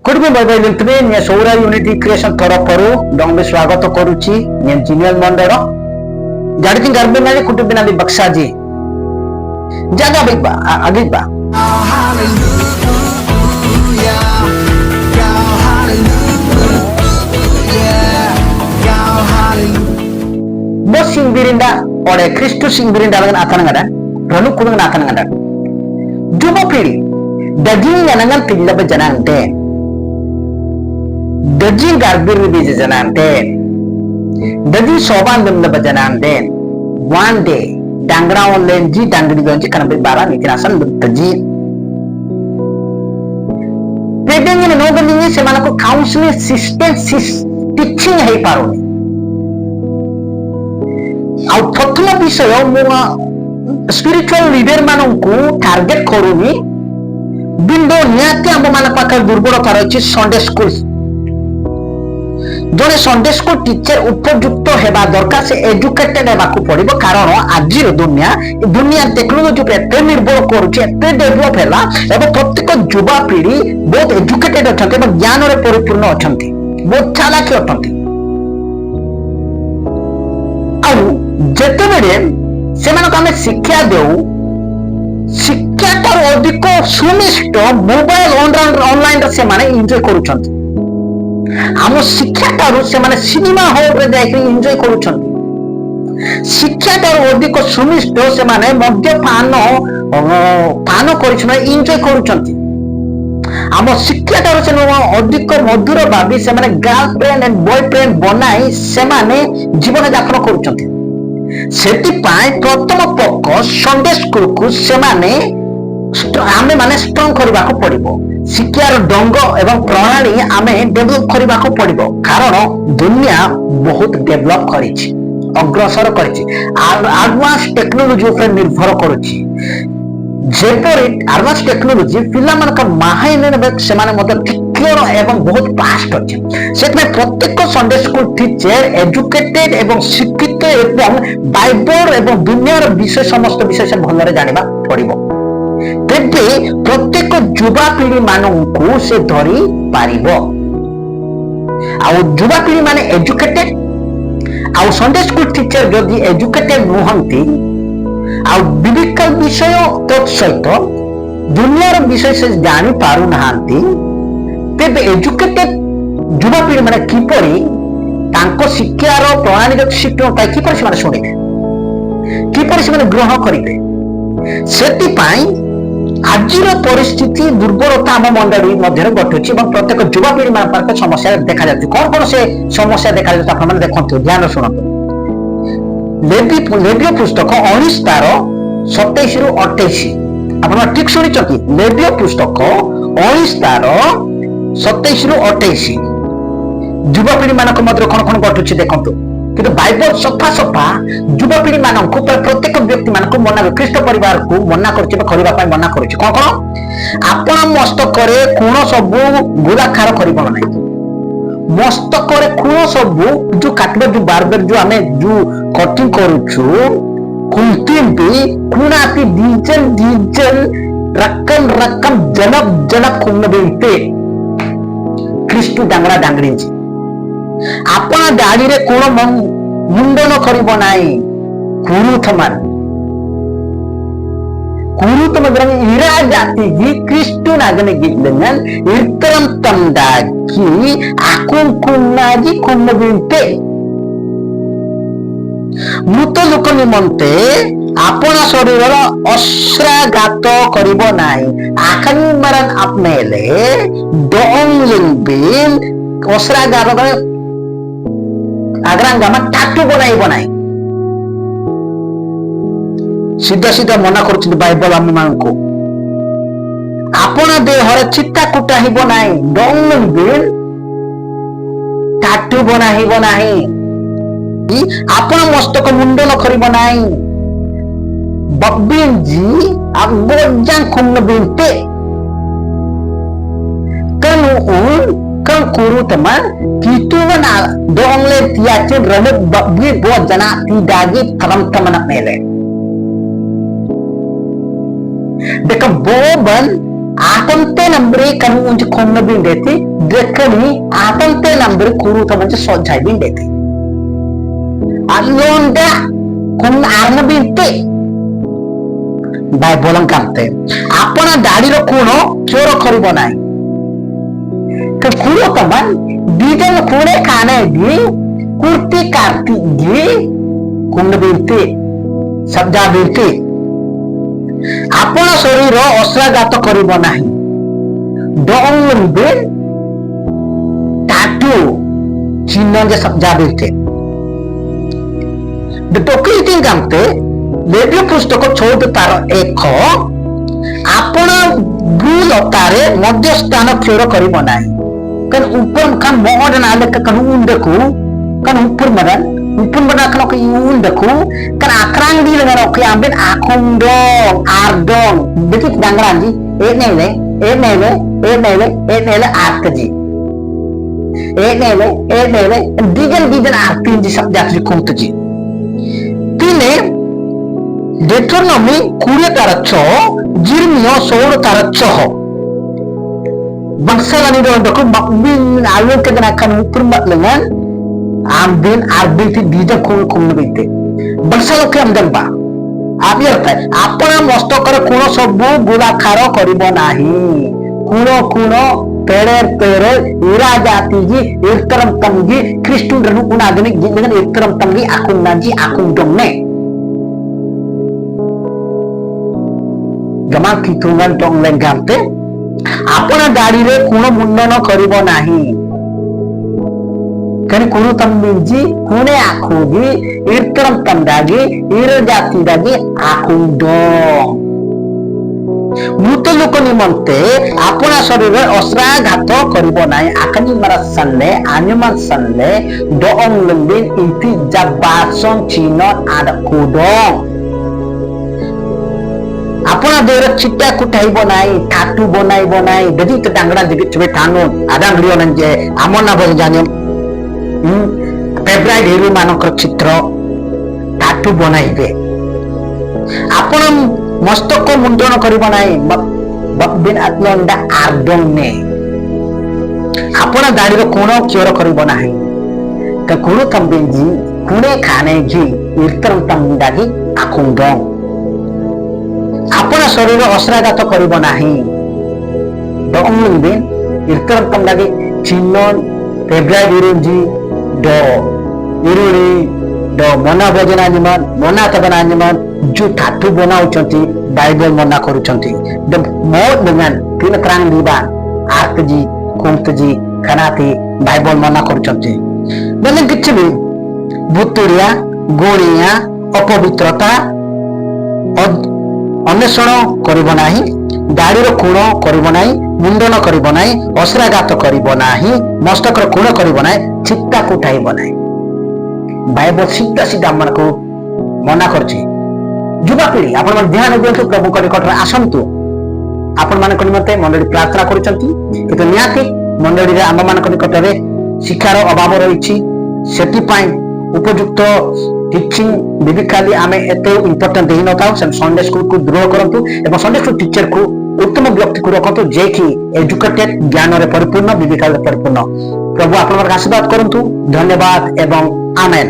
कुटुंब मोबाइल सौर unity creation तरफरु डंगे स्वागत करुच्ची जिनियल मंडल जड़की गर्भ कुटुंब बक्सा जी जगह आगे बा बो सिंबिरिंदा ओडे क्रिस्टु सिंबिरिंदा आतनगदा रनु कुदंग आतनगदा जुब पीढ़ी दजिंग जनंगल पिल्लब जनांते दजिंग गर्बिर बीज जनांते दजिंग सोबान दम्लब जनांते वन डे डांगरा ऑनलाइन जी डांगरी गंजी कनबे बारा नितिनासन दजी पेडेंग ने नोगनिंग से मानको काउंसलिंग सिस्टम टीचिंग है पारोनी आ प्रथम विषय स्पिरिचुअल लीडर मानू टार्गेट करूनी बिंदु निहाती आम मान पाखे दुर्बलता रही संडे स्कूल जड़े संडे स्कूल टीचर उपयुक्त होगा दरकार से एजुकेटेड होगा पड़ो कारण आज दुनिया टेक्नोलोजी एत निर्भर करुच्चे डेभलप है प्रत्येक युवा पीढ़ी बहुत एजुकेटेड अच्छा ज्ञान परिपूर्ण अच्छा बहुत चालाकी अच्छा जितेबले से शिक्षा देऊ शिक्षा अधिक सुनिष्ठ मोबाइल ऑनलाइन से एंजॉय करुछंती आम शिक्षा से सिनेमा हॉल रे जाके एंजॉय करुछंती शिक्षा अधिक सुनिष्ठ से मद्यपान पान कर एंजॉय करुछंती आम शिक्षा से अधिक मधुर भावी से गर्लफ्रेंड एंड बॉयफ्रेंड बनाई से जीवन यापन करुछंती प्रथम पक्ष संडे स्कूल को आमे माने स्ट्रॉन्ग करबा को पड़िबो शिक्षार ढंग एवं प्रणाली आमे डेवलप करबा को पड़िबो कारण दुनिया बहुत डेवलप करिछि अग्रसर करिछि एडवांस टेक्नोलॉजी ऊपर निर्भर करुछि जेपरि एडवांस टेक्नोलॉजी पिला मानक माहाइन से माने मतलब एवं बहुत फास्ट अच्छे से प्रत्येक संडे स्कूल टीचर एजुकेटेड एवं शिक्षित एवं बाइबल एवं दुनियार विषय समस्त विषय से भलरे जानिबा पड़िबो तेबे प्रत्येक युवा पीढ़ी मानू से धरी पारिबो आ युवा पीढ़ी माने एजुकेटेड आ संडे स्कूल टीचर जदि एजुकेटेड नुहंती आ विविध विषय तत्सहित दुनियार विषय से जानी पारु नहांती तेबे एजुकेटेड युवा पीढ़ी माने किपरि तांको शिक्षार प्रणाली शिक्षा किपरि से शुणिबे किपरि से ग्रहण करिबे सेति पाई आजिर परिस्थिति दुर्बलता आम मंडली मध्य घटुची प्रत्येक युवा पीढ़ी मान समस्या देखा जाती कौन कौन से समस्या देखा जाती आप देखते ध्यान शुणु लेवीय पुस्तक 19 तार 27 रु 28 आप ठीक शुणी लेवीय पुस्तक 19 तार 27 रु 28 युवा पीढ़ी मानक मध्य कौन कौन घटुची देखंतु किंतु बाइबल सफा सफा युवा पीढ़ी मानक प्रत्येक व्यक्ति मानक मना ख्रीष्ट परिवार को मना करने मना करुच्ची कौन कौन आपण मस्तक कोण सब गुलाखार कर मस्तक कोण सब जो काटब जो बार्बर जो आम जो कटिंग करुचु कुणापी डिजल डिजल रकम रकम जनक जनक कुण बेलते ख्रीष्ट डांगरा डांगरी आपण दाढ़ी रे कोण मुंडन करिब नाही कुरुथमान कुरुतम ग्रह इरा जाति जी कृष्ण नागने गिल्लन इरतरम तंदाकी आकुन कुन्नाजी कुन्न बिनते मृत लोक निमंते आपण शरीर अश्राघात करिब नाही आखनी मरण आपनेले डोंग लिंबिन अश्राघात आग्रांगामा टाटू बनाई सीधा सीधा मना कर बाइबल आम मान को आपण देहर चित्ता कुटा हिब नाही डोंग टाटू बनाइब नाही आपण मस्तक मुंडन करिब नाही बब्बिन जी गोजां खुन्न बिनते कनु kan kuru teman gitu mana dong le tiacin remuk babi buat jana tidagi teman-teman nak mele dekat boban Atamte nambre kanu unji khomna bindeti dekani atamte nambre kuru tamanje sojai bindeti alonda kun arna binte Bible kamte apana dadi ro kuno choro karibo nai to kuro taman dijan kune khane gi kurti karti gi kunna binte sabda binte ଆପଣ ଶରୀର ଅଶ୍ରାଘାତ କରିବ ନାହିଁ don't be tattoo चिन्ह जे समझा देते डोकेटिंग कामते radio पुस्तक 14:1 आपण भूलतारे मध्य स्थान क्षोर करिब नाही कन ऊपर कन मोड नाले कन उंडकू कन ऊपर मरन ऊपर बना कन के यून देखू कन आक्रांग दी लगा के आंबे आखोंडो आर्दों देखि डांगरांजी ए नेले आर्तजी ए नेले दिगन आर्तिन जी शब्द आखरी कोंतजी तिने डेट्रोनॉमी 20:6 जिर्मियो 16:6 bangsa ni do ko makbin alun ke gana kan ukur mat lengan ambin arbin ti dija kum nabite bangsa lo ke amdan ba abi arta apana mastokar kuno सबु गुलाखार करिबो नाही कुनो पेरे इरा जाति जी एकतरम तंगी क्रिस्टुन रनु कुना आधुनिक जी dengan एकतरम तंगी akun naji akun domne गमा कितुंगन टोंग लेंगामते आपना गाड़ी रे कुण मुंडन करिबो नाही कने कुण तंबिंजी कुणे आखुगी इरतरम तंदागी इर जाति दागी आखुंडो मृत लोक निमंते आपना शरीर अश्राघात करिबो नाही आकनि मारा सन्ने आन्यमान सन्ने डोंग लंबिन इति जाबासन चिनन आद कुडों आपना देर चिट्टा कुटाइबो नाही टाटू बनाइबो नाही ददी त डांगडा दिगि छबे ठानो आदांगलियो नंजे आमना बज जाने फेब्रुआरी हेरु मानकर चित्र टाटू बनाइबे आपन मस्तक मुंडन करिबो नाही बबिन आत्मंडा आर्दोने आपन दाड़ी रो कोण क्योर करिबो नाही त कुरु तंबिंजी कुणे खाने जी इरतरम तंडागी आकुंडो आपन शरीर अश्राघात करिबो नाही डोंगलिन इरतरम तंडागी चिन्नन फेब्रुआरी रुंजी डो इरुली डो मना भोजना निमन मना तबना निमन जो ठाटू बनाउचंती बाइबल मना करूचंती द मोद dengan तीन क्रांग दीबा आर्तजी कुंतजी खनाती बाइबल मना करूचंती बने किछबी भूतुरिया गोणिया अपवित्रता अन्वेषण करिब नाही दाढ़ीर कोण करिब नाही मुंडन करिब नाही अश्राघात करिब नाही मस्तकर कोण करिब नाही चित्ता कुटाइब नाही बाइबल सीधा सीधा मन को मना करछि युवापीढ़ी आपण ध्यान दियंतु प्रभु को निकट आसंतु आपण मान निमंते मंडली प्रार्थना करूचंती किंतु नियाति मंडली रे आम मान निकट रे शिक्षार अभाव रही सेति पाई उपयुक्त टीचिंग बिबिकाली आमे एते इंपोर्टेंट देहि नथाउ संडे स्कूल को द्रोह करंतु एवं संडे स्कूल टीचर को उत्तम व्यक्ति को रखंतु जे कि एजुकेटेड ज्ञान रे परिपूर्ण बिबिकाल रे परिपूर्ण प्रभु आपण आशीर्वाद करंतु धन्यवाद एवं आमेन।